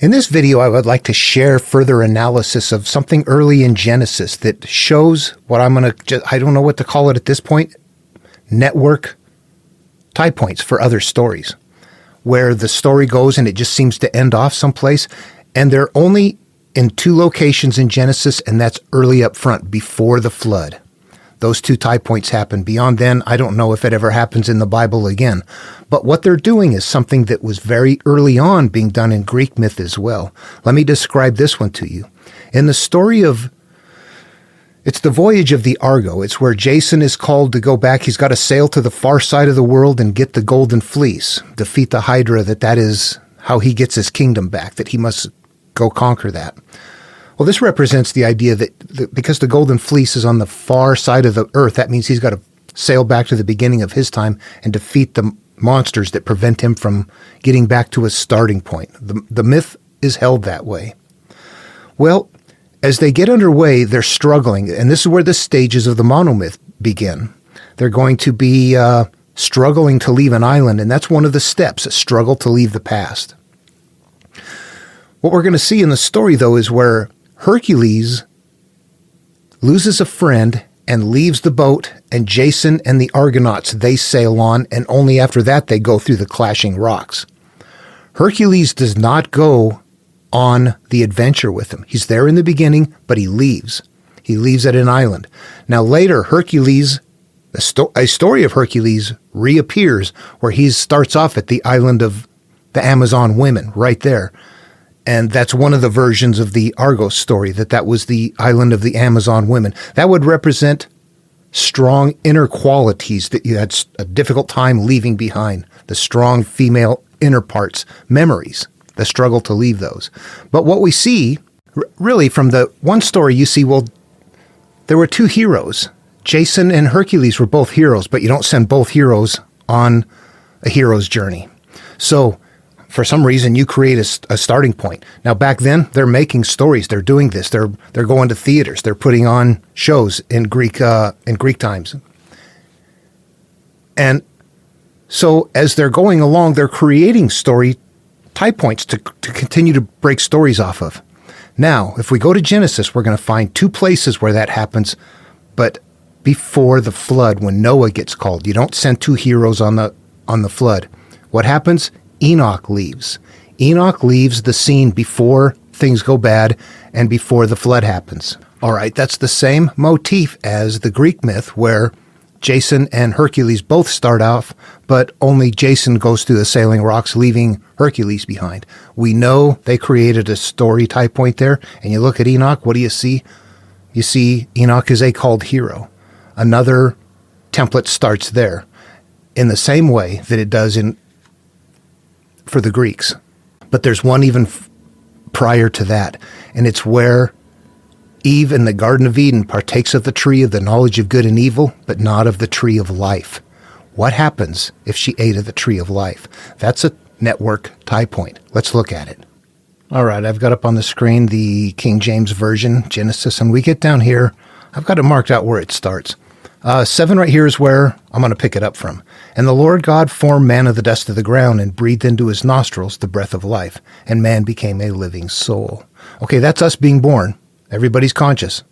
In this video, I would like to share further analysis of something early in Genesis that shows what I don't know what to call it at this point, network tie points for other stories, where the story goes and it just seems to end off someplace, and they're only in two locations in Genesis, and that's early up front, before the flood. Those two tie points happen. Beyond then, I don't know if it ever happens in the Bible again. But what they're doing is something that was very early on being done in Greek myth as well. Let me describe this one to you. In the story of, it's the voyage of the Argo. It's where Jason is called to go back. He's got to sail to the far side of the world and get the golden fleece, defeat the Hydra, that is how he gets his kingdom back, that he must go conquer that. Well, this represents the idea that because the golden fleece is on the far side of the earth, that means he's got to sail back to the beginning of his time and defeat the monsters that prevent him from getting back to his starting point. The myth is held that way. Well, as they get underway, they're struggling, and this is where the stages of the monomyth begin. They're going to be struggling to leave an island, and that's one of the steps, a struggle to leave the past. What we're going to see in the story, though, is where Hercules loses a friend and leaves the boat, and Jason and the Argonauts, they sail on, and only after that they go through the clashing rocks. Hercules does not go on the adventure with them. He's there in the beginning, but he leaves. He leaves at an island. Now later, Hercules, a story of Hercules reappears where he starts off at the island of the Amazon women, right there. And that's one of the versions of the Argos story, that was the island of the Amazon women. That would represent strong inner qualities that you had a difficult time leaving behind, the strong female inner parts, memories, the struggle to leave those. But what we see, really, from the one story, you see, well, there were two heroes. Jason and Hercules were both heroes, but you don't send both heroes on a hero's journey. So for some reason, you create a starting point. Now, back then, they're making stories. They're doing this. They're going to theaters. They're putting on shows in Greek times. And so as they're going along, they're creating story tie points to continue to break stories off of. Now, if we go to Genesis, we're going to find two places where that happens, but before the flood, when Noah gets called. You don't send two heroes on the flood. What happens? Enoch leaves. Enoch leaves the scene before things go bad and before the flood happens. All right, that's the same motif as the Greek myth where Jason and Hercules both start off, but only Jason goes through the sailing rocks, leaving Hercules behind. We know they created a story tie point there, and you look at Enoch, what do you see? You see Enoch is a called hero. Another template starts there in the same way that it does for the Greeks. But there's one even prior to that, and it's where Eve in the Garden of Eden partakes of the tree of the knowledge of good and evil, but not of the tree of life. What happens if she ate of the tree of life? That's a network tie point. Let's look at it. All right, I've got up on the screen the King James Version, Genesis, and we get down here. I've got it marked out where it starts. 7 right here is where I'm going to pick it up from. And the Lord God formed man of the dust of the ground and breathed into his nostrils the breath of life, and man became a living soul. Okay, that's us being born. Everybody's conscious.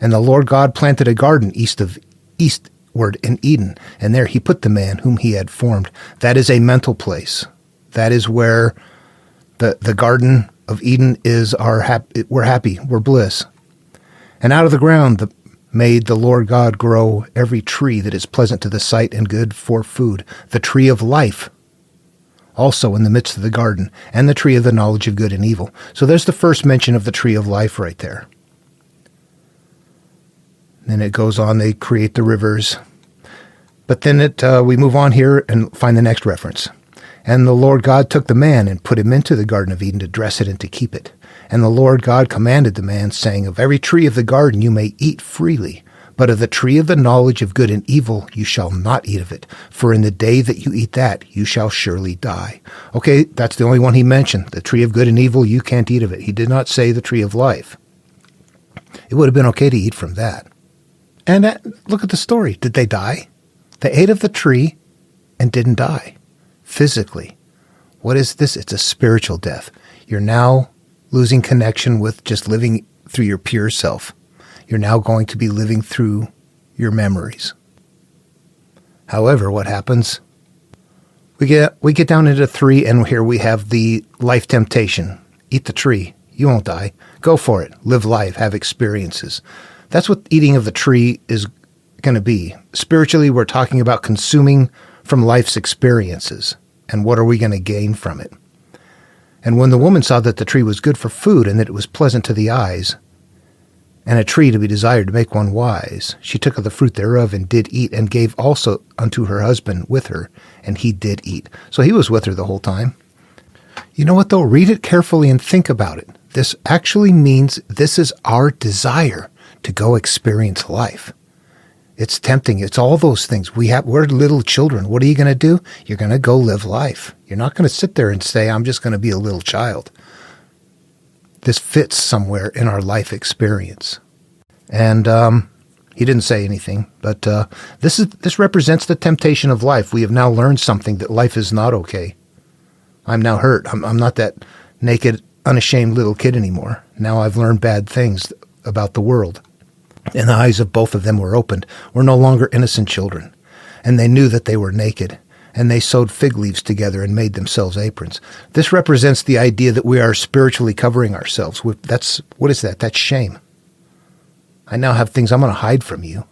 And the Lord God planted a garden eastward in Eden, and there he put the man whom he had formed. That is a mental place. That is where the Garden of Eden is we're happy, we're bliss. And out of the ground made the Lord God grow every tree that is pleasant to the sight and good for food, the tree of life also in the midst of the garden, and the tree of the knowledge of good and evil. So there's the first mention of the tree of life right there. Then it goes on, they create the rivers. But then we move on here and find the next reference. And the Lord God took the man and put him into the Garden of Eden to dress it and to keep it. And the Lord God commanded the man, saying, of every tree of the garden you may eat freely, but of the tree of the knowledge of good and evil you shall not eat of it, for in the day that you eat that you shall surely die. Okay, that's the only one he mentioned. The tree of good and evil, you can't eat of it. He did not say the tree of life. It would have been okay to eat from that. And look at the story. Did they die? They ate of the tree and didn't die physically. What is this? It's a spiritual death. You're now losing connection with just living through your pure self. You're now going to be living through your memories. However, what happens? We get down into 3, and here we have the life temptation. Eat the tree. You won't die. Go for it. Live life. Have experiences. That's what eating of the tree is going to be. Spiritually, we're talking about consuming from life's experiences. And what are we going to gain from it? And when the woman saw that the tree was good for food and that it was pleasant to the eyes, and a tree to be desired to make one wise, she took of the fruit thereof and did eat, and gave also unto her husband with her, and he did eat. So he was with her the whole time. You know what, though? Read it carefully and think about it. This actually means this is our desire to go experience life. It's tempting. It's all those things. We're little children. What are you going to do? You're going to go live life. You're not going to sit there and say, I'm just going to be a little child. This fits somewhere in our life experience. And he didn't say anything, but this represents the temptation of life. We have now learned something, that life is not okay. I'm now hurt. I'm not that naked, unashamed little kid anymore. Now I've learned bad things about the world. And the eyes of both of them were opened. We're no longer innocent children. And they knew that they were naked. And they sewed fig leaves together and made themselves aprons. This represents the idea that we are spiritually covering ourselves. What is that? That's shame. I now have things I'm going to hide from you.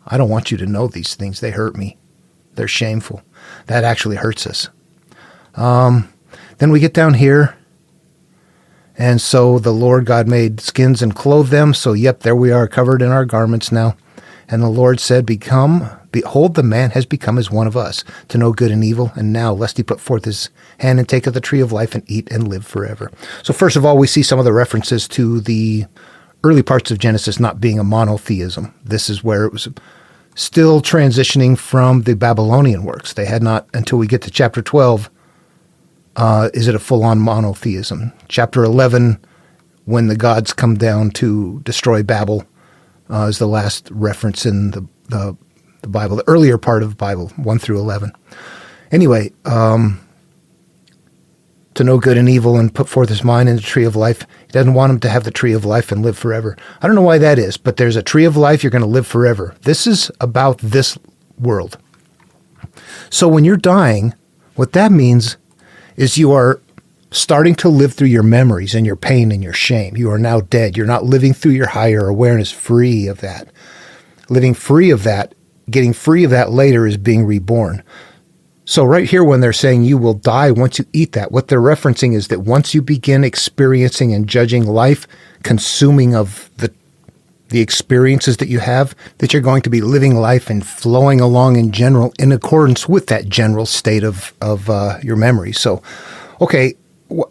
I don't want you to know these things. They hurt me. They're shameful. That actually hurts us. Then we get down here. And so the Lord God made skins and clothed them. So, yep, there we are, covered in our garments now. And the Lord said, Behold, the man has become as one of us, to know good and evil. And now, lest he put forth his hand and take of the tree of life and eat and live forever. So first of all, we see some of the references to the early parts of Genesis not being a monotheism. This is where it was still transitioning from the Babylonian works. They had not, until we get to chapter 12, is it a full-on monotheism. Chapter 11, when the gods come down to destroy Babel, is the last reference in the Bible, the earlier part of the Bible, 1 through 11. Anyway, to know good and evil and put forth his mind in the tree of life. He doesn't want him to have the tree of life and live forever. I don't know why that is, but there's a tree of life. You're going to live forever. This is about this world. So when you're dying, what that means is you are starting to live through your memories and your pain and your shame. You are now dead. You're not living through your higher awareness, free of that. Living free of that, getting free of that later is being reborn. So right here, when they're saying you will die once you eat that, what they're referencing is that once you begin experiencing and judging life, consuming of the experiences that you have, that you're going to be living life and flowing along in general in accordance with that general state of your memory. So, okay,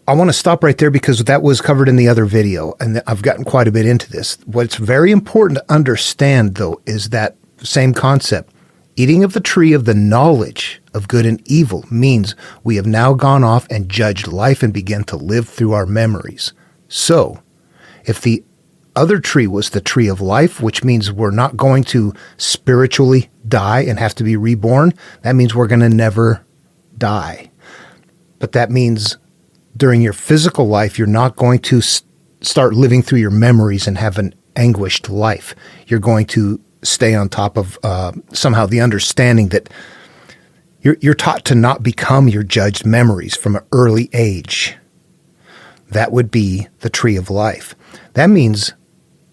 I want to stop right there because that was covered in the other video, and I've gotten quite a bit into this. What's very important to understand, though, is that same concept. Eating of the tree of the knowledge of good and evil means we have now gone off and judged life and begun to live through our memories. So, if the other tree was the tree of life, which means we're not going to spiritually die and have to be reborn, that means we're going to never die. But that means during your physical life, you're not going to start living through your memories and have an anguished life. You're going to stay on top of somehow the understanding that you're taught to not become your judged memories from an early age. That would be the tree of life. That means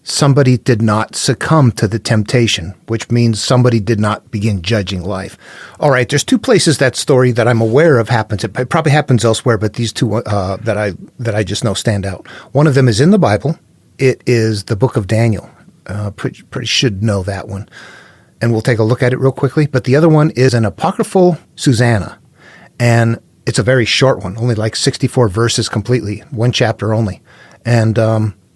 somebody did not succumb to the temptation, which means somebody did not begin judging life. All right, there's two places that story that I'm aware of happens. It probably happens elsewhere, but these two that I just know stand out. One of them is in the Bible. It is the book of Daniel. Pretty should know that one. And we'll take a look at it real quickly. But the other one is an apocryphal Susanna. And it's a very short one, only like 64 verses completely, one chapter only. And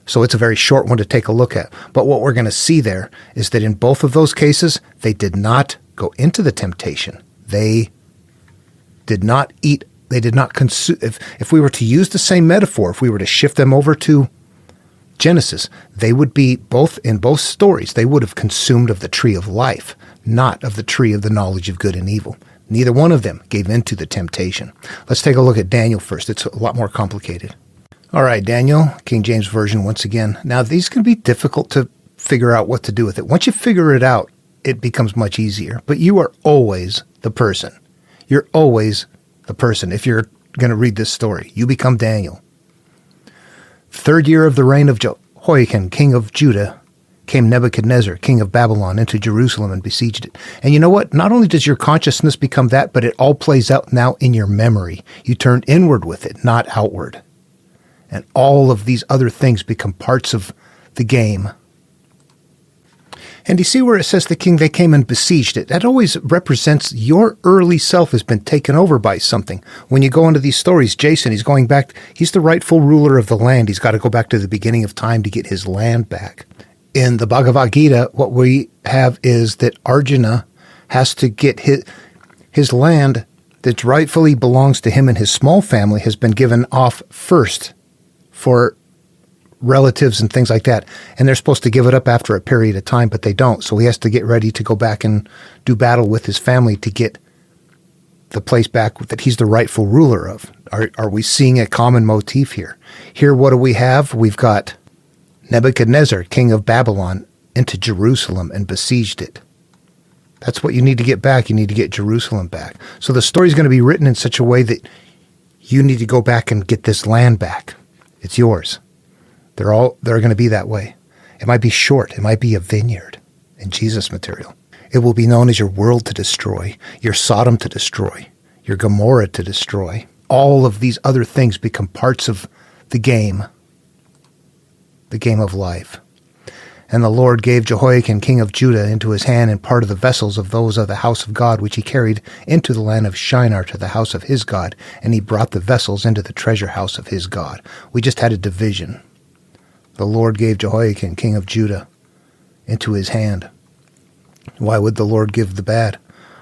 so it's a very short one to take a look at. But what we're going to see there is that in both of those cases, they did not go into the temptation. They did not eat. They did not consume. If we were to use the same metaphor, if we were to shift them over to Genesis, they would be in both stories, they would have consumed of the tree of life, not of the tree of the knowledge of good and evil. Neither one of them gave in to the temptation. Let's take a look at Daniel first. It's a lot more complicated. All right, Daniel, King James Version once again. Now, these can be difficult to figure out what to do with it. Once you figure it out, it becomes much easier. But you are always the person. You're always the person. If you're going to read this story, you become Daniel. 3rd year of the reign of Jehoiakim, king of Judah, came Nebuchadnezzar, king of Babylon, into Jerusalem and besieged it. And you know what? Not only does your consciousness become that, but it all plays out now in your memory. You turn inward with it, not outward. And all of these other things become parts of the game. And you see where it says the king, they came and besieged it. That always represents your early self has been taken over by something. When you go into these stories, Jason, he's going back. He's the rightful ruler of the land. He's got to go back to the beginning of time to get his land back. In the Bhagavad Gita, what we have is that Arjuna has to get his land that rightfully belongs to him and his small family has been given off first for relatives and things like that. And they're supposed to give it up after a period of time, but they don't. So he has to get ready to go back and do battle with his family to get the place back that he's the rightful ruler of. Are we seeing a common motif here? Here, what do we have? We've got Nebuchadnezzar, king of Babylon, into Jerusalem and besieged it. That's what you need to get back. You need to get Jerusalem back. So the story is going to be written in such a way that you need to go back and get this land back. It's yours. They're going to be that way. It might be short. It might be a vineyard in Jesus material. It will be known as your world to destroy, your Sodom to destroy, your Gomorrah to destroy. All of these other things become parts of the game of life. And the Lord gave Jehoiakim, king of Judah, into his hand and part of the vessels of those of the house of God, which he carried into the land of Shinar to the house of his God, and he brought the vessels into the treasure house of his God. We just had a division. The Lord gave Jehoiakim, king of Judah, into his hand. Why would the Lord give the bad?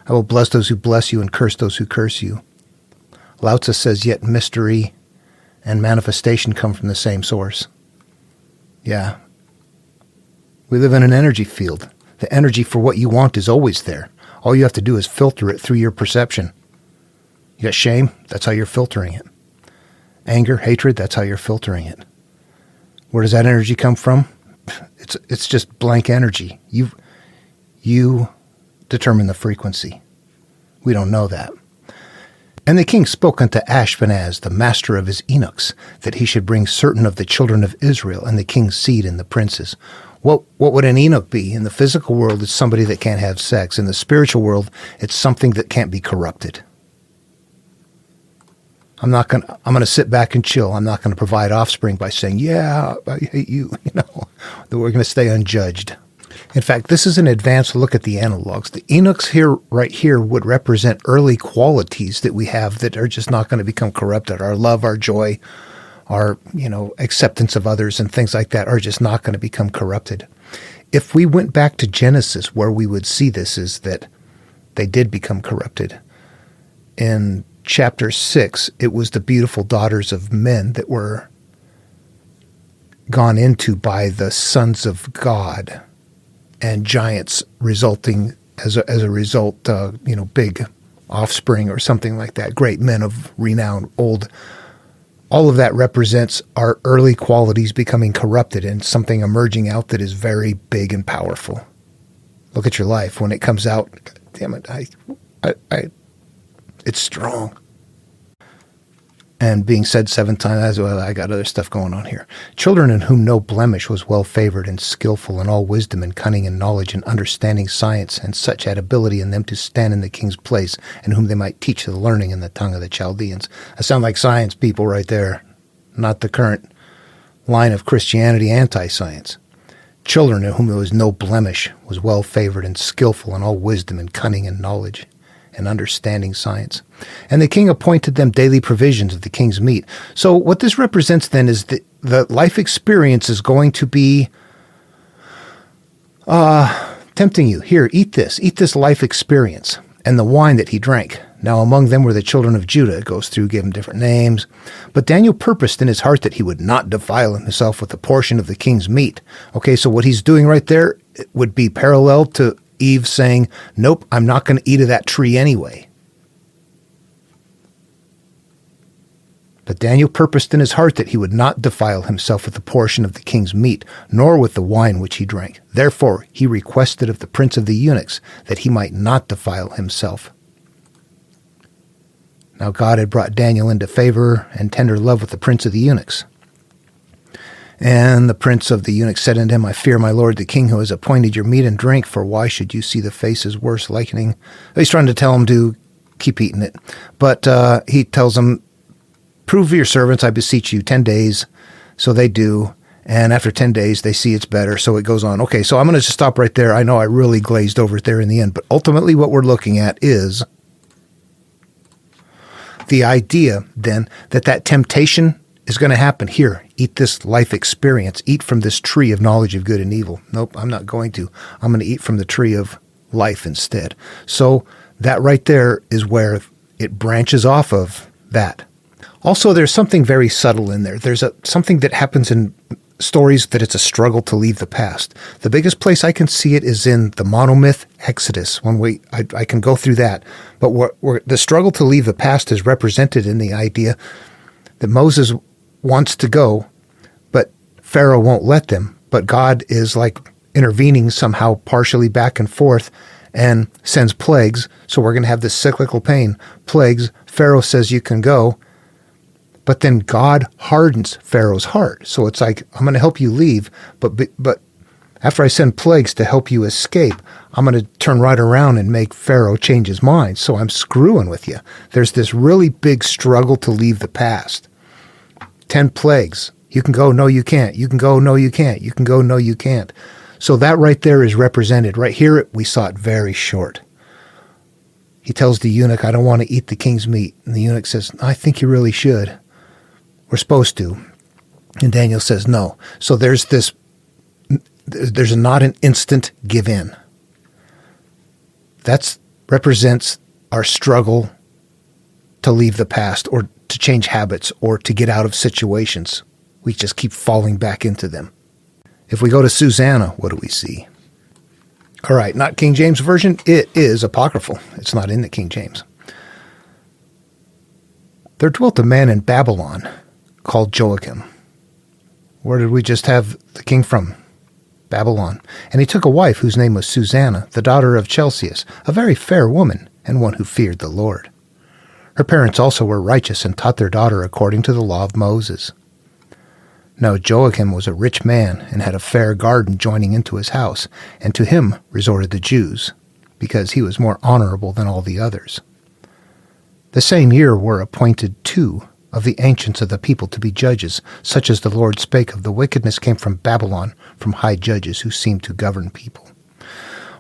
I will bless those who bless you and curse those who curse you. Lao Tzu says, yet mystery and manifestation come from the same source. Yeah. We live in an energy field. The energy for what you want is always there. All you have to do is filter it through your perception. You got shame? That's how you're filtering it. Anger, hatred, that's how you're filtering it. Where does that energy come from? It's just blank energy. You determine the frequency. We don't know that. And the king spoke unto Ashpenaz, the master of his eunuchs, that he should bring certain of the children of Israel and the king's seed and the princes. What would an eunuch be? In the physical world, it's somebody that can't have sex. In the spiritual world, it's something that can't be corrupted. I'm going to sit back and chill. I'm not going to provide offspring by saying, yeah, I hate you, that we're going to stay unjudged. In fact, this is an advanced look at the analogs. The eunuchs right here would represent early qualities that we have that are just not going to become corrupted. Our love, our joy, our, acceptance of others and things like that are just not going to become corrupted. If we went back to Genesis, where we would see this is that they did become corrupted. In chapter 6, it was the beautiful daughters of men that were gone into by the sons of God and giants resulting as a result, big offspring or something like that, great men of renown, old. All of that represents our early qualities becoming corrupted and something emerging out that is very big and powerful. Look at your life. When it comes out, damn it, it's strong. And being said 7 times, as well, I got other stuff going on here. Children in whom no blemish was well favored and skillful in all wisdom and cunning and knowledge and understanding science, and such had ability in them to stand in the king's place, and whom they might teach the learning in the tongue of the Chaldeans. I sound like science people right there, not the current line of Christianity anti-science. Children in whom there was no blemish was well favored and skillful in all wisdom and cunning and knowledge and understanding science. And the king appointed them daily provisions of the king's meat. So what this represents then is that the life experience is going to be tempting you. Here, eat this life experience, and the wine that he drank. Now among them were the children of Judah. It goes through, give them different names. But Daniel purposed in his heart that he would not defile himself with a portion of the king's meat. Okay, so what he's doing right there would be parallel to Eve saying, nope, I'm not going to eat of that tree anyway. But Daniel purposed in his heart that he would not defile himself with the portion of the king's meat, nor with the wine which he drank. Therefore he requested of the prince of the eunuchs that he might not defile himself. Now God had brought Daniel into favor and tender love with the prince of the eunuchs. And the prince of the eunuchs said unto him, I fear my lord the king, who has appointed your meat and drink, for why should you see the faces worse likening? He's trying to tell him to keep eating it. But he tells him, prove your servants, I beseech you, 10 days. So they do. And after 10 days, they see it's better. So it goes on. Okay, so I'm going to just stop right there. I know I really glazed over it there in the end. But ultimately what we're looking at is the idea, then, that temptation is going to happen. Here, eat this life experience. Eat from this tree of knowledge of good and evil. Nope, I'm not going to. I'm going to eat from the tree of life instead. So that right there is where it branches off of that. Also, there's something very subtle in there. There's something that happens in stories that it's a struggle to leave the past. The biggest place I can see it is in the monomyth Exodus. I can go through that. But where the struggle to leave the past is represented in the idea that Moses wants to go, but Pharaoh won't let them. But God is like intervening somehow partially back and forth and sends plagues. So we're going to have this cyclical pain. Plagues. Pharaoh says you can go. But then God hardens Pharaoh's heart. So it's like, I'm going to help you leave, but after I send plagues to help you escape, I'm going to turn right around and make Pharaoh change his mind. So I'm screwing with you. There's this really big struggle to leave the past. 10 plagues. You can go, no, you can't. You can go, no, you can't. You can go, no, you can't. So that right there is represented. Right here, we saw it very short. He tells the eunuch, I don't want to eat the king's meat. And the eunuch says, I think you really should. We're supposed to. And Daniel says no. So there's not an instant give in. That represents our struggle to leave the past or to change habits or to get out of situations. We just keep falling back into them. If we go to Susanna, what do we see? All right, not King James Version. It is apocryphal. It's not in the King James. There dwelt a man in Babylon called Joachim. Where did we just have the king from? Babylon. And he took a wife whose name was Susanna, the daughter of Chelcias, a very fair woman, and one who feared the Lord. Her parents also were righteous and taught their daughter according to the law of Moses. Now Joachim was a rich man and had a fair garden joining into his house, and to him resorted the Jews, because he was more honorable than all the others. The same year were appointed 2 of the ancients of the people to be judges, such as the Lord spake of. The wickedness came from Babylon, from high judges who seemed to govern people.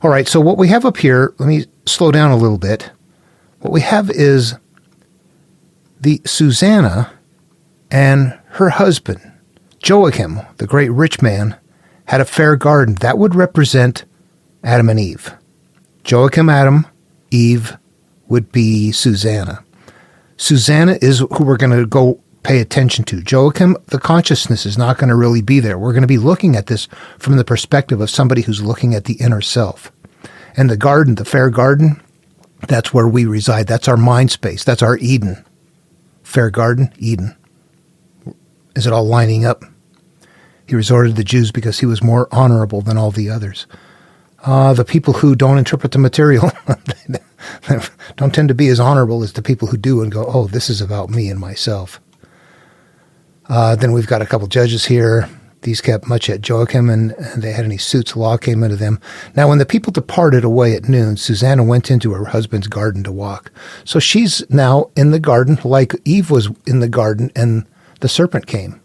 All right, so what we have up here, let me slow down a little bit. What we have is the Susanna and her husband, Joachim, the great rich man, had a fair garden. That would represent Adam and Eve. Joachim, Adam, Eve would be Susanna. Susanna is who we're going to go pay attention to. Joachim, the consciousness is not going to really be there. We're going to be looking at this from the perspective of somebody who's looking at the inner self. And the garden, the fair garden, that's where we reside. That's our mind space. That's our Eden. Fair garden, Eden. Is it all lining up? He resorted to the Jews because he was more honorable than all the others. The people who don't interpret the material don't tend to be as honorable as the people who do and go, oh, this is about me and myself. Then we've got a couple judges here. These kept much at Joachim, and they had any suits. Law came into them. Now, when the people departed away at noon, Susanna went into her husband's garden to walk. So she's now in the garden like Eve was in the garden, and the serpent came.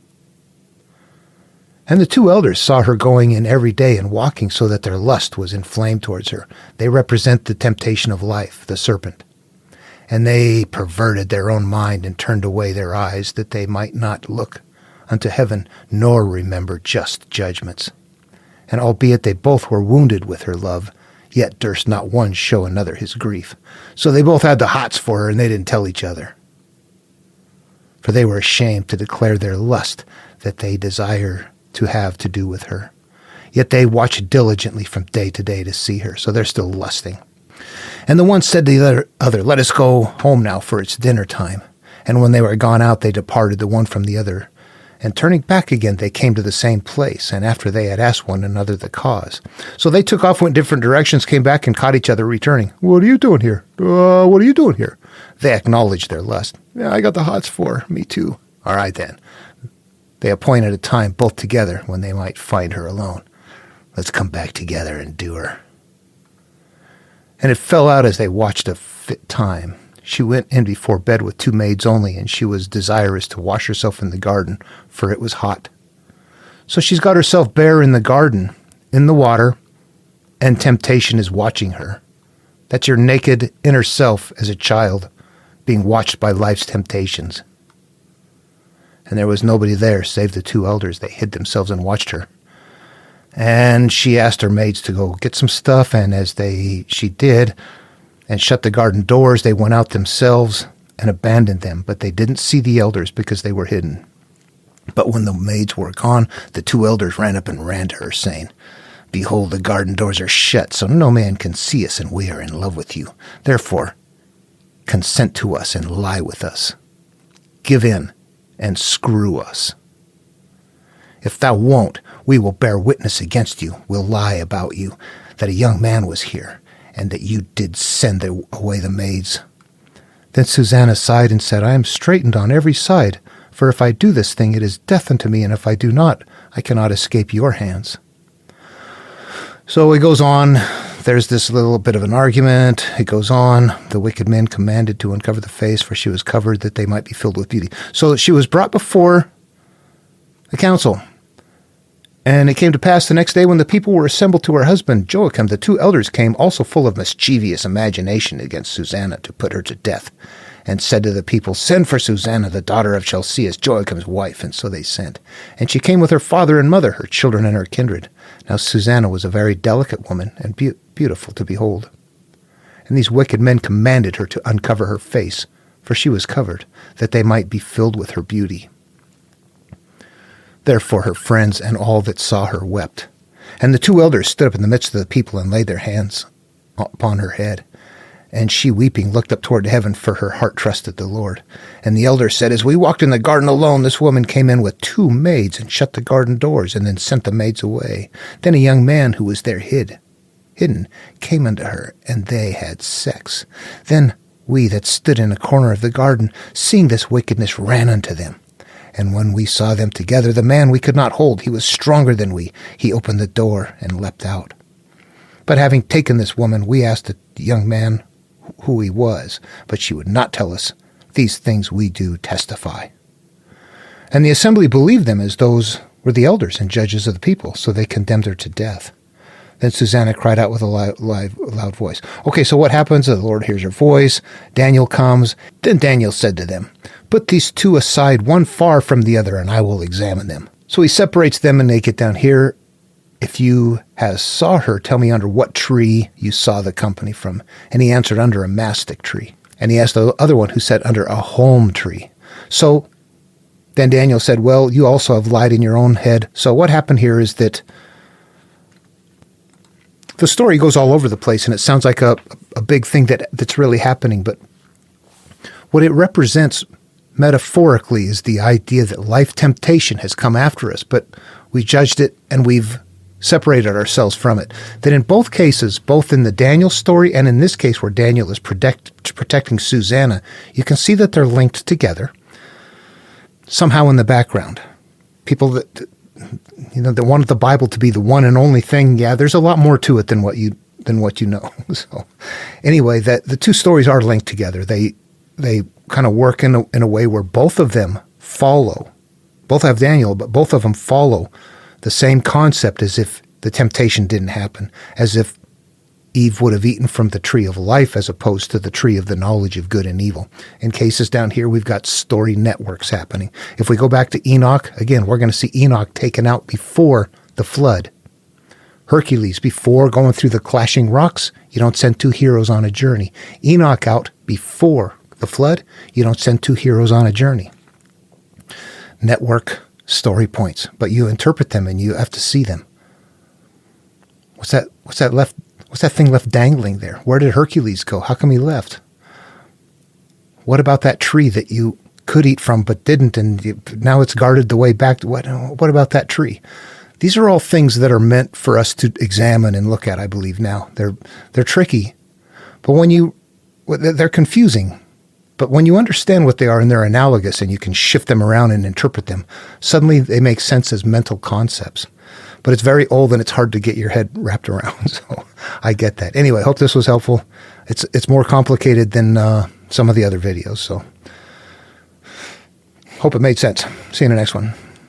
And the 2 elders saw her going in every day and walking, so that their lust was inflamed towards her. They represent the temptation of life, the serpent. And they perverted their own mind and turned away their eyes, that they might not look unto heaven, nor remember just judgments. And albeit they both were wounded with her love, yet durst not one show another his grief. So they both had the hots for her, and they didn't tell each other. For they were ashamed to declare their lust, that they desire to have to do with her. Yet they watch diligently from day to day to see her. So they're still lusting. And the one said to the other, let us go home now, for it's dinner time. And when they were gone out, they departed the one from the other. And turning back again, they came to the same place, and after they had asked one another the cause. So they took off, went different directions, came back, and caught each other returning. What are you doing here? What are you doing here? They acknowledged their lust. Yeah, I got the hots for. Me too. All right, then. They appointed a time, both together, when they might find her alone. Let's come back together and do her. And it fell out as they watched a fit time. She went in before bed with 2 maids only, and she was desirous to wash herself in the garden, for it was hot. So she's got herself bare in the garden, in the water, and temptation is watching her. That's your naked inner self as a child, being watched by life's temptations. And there was nobody there save the 2 elders. They hid themselves and watched her. And she asked her maids to go get some stuff, and as she did, and shut the garden doors, they went out themselves and abandoned them. But they didn't see the elders because they were hidden. But when the maids were gone, the 2 elders ran up and ran to her, saying, Behold, the garden doors are shut, so no man can see us, and we are in love with you. Therefore, consent to us and lie with us. Give in and screw us. If thou won't, we will bear witness against you. We'll lie about you, that a young man was here, and that you did send away the maids. Then Susanna sighed and said, I am straitened on every side, for if I do this thing, it is death unto me, and if I do not, I cannot escape your hands. So it goes on. There's this little bit of an argument. It goes on. The wicked men commanded to uncover the face, for she was covered, that they might be filled with beauty. So she was brought before the council. And it came to pass the next day when the people were assembled to her husband Joachim, the 2 elders came also full of mischievous imagination against Susanna to put her to death, and said to the people, Send for Susanna, the daughter of Chelcias, Joachim's wife. And so they sent. And she came with her father and mother, her children and her kindred. Now Susanna was a very delicate woman and beautiful to behold. And these wicked men commanded her to uncover her face, for she was covered, that they might be filled with her beauty. Therefore her friends and all that saw her wept. And the 2 elders stood up in the midst of the people and laid their hands upon her head. And she, weeping, looked up toward heaven, for her heart trusted the Lord. And the elders said, As we walked in the garden alone, this woman came in with 2 maids and shut the garden doors, and then sent the maids away. Then a young man who was there hidden came unto her, and they had sex. Then we that stood in a corner of the garden, seeing this wickedness, ran unto them. And when we saw them together, the man we could not hold, he was stronger than we. He opened the door and leapt out. But having taken this woman, we asked the young man who he was, but she would not tell us. These things we do testify. And the assembly believed them, as those were the elders and judges of the people, so they condemned her to death. Then Susanna cried out with a loud voice. Okay, so what happens? The Lord hears her voice. Daniel comes. Then Daniel said to them, Put these 2 aside, one far from the other, and I will examine them. So he separates them, and they get down here. If you saw her, tell me under what tree you saw the company from. And he answered, Under a mastic tree. And he asked the other one, who said, Under a holm tree. So then Daniel said, Well, you also have lied in your own head. So what happened here is that the story goes all over the place, and it sounds like a big thing that's really happening. But what it represents metaphorically is the idea that life temptation has come after us, but we judged it and we've separated ourselves from it. That in both cases, both in the Daniel story and in this case where Daniel is protecting Susanna, you can see that they're linked together somehow in the background. People that wanted the Bible to be the one and only thing, yeah, there's a lot more to it than what you know. So anyway, that the 2 stories are linked together. They kind of work in a way where both of them follow. Both have Daniel, but both of them follow the same concept as if the temptation didn't happen, as if Eve would have eaten from the tree of life as opposed to the tree of the knowledge of good and evil. In cases down here, we've got story networks happening. If we go back to Enoch, again, we're going to see Enoch taken out before the flood. Hercules, before going through the clashing rocks, you don't send 2 heroes on a journey. Enoch out before the flood, you don't send 2 heroes on a journey. Network story points, but you interpret them and you have to see them. What's that thing left dangling there? Where did Hercules go? How come he left? What about that tree that you could eat from but didn't, and now it's guarded the way back to what about that tree? These are all things that are meant for us to examine and look at, I believe now. They're tricky, but they're confusing. But when you understand what they are and they're analogous and you can shift them around and interpret them, suddenly they make sense as mental concepts. But it's very old and it's hard to get your head wrapped around. So I get that. Anyway, I hope this was helpful. It's more complicated than some of the other videos. So hope it made sense. See you in the next one.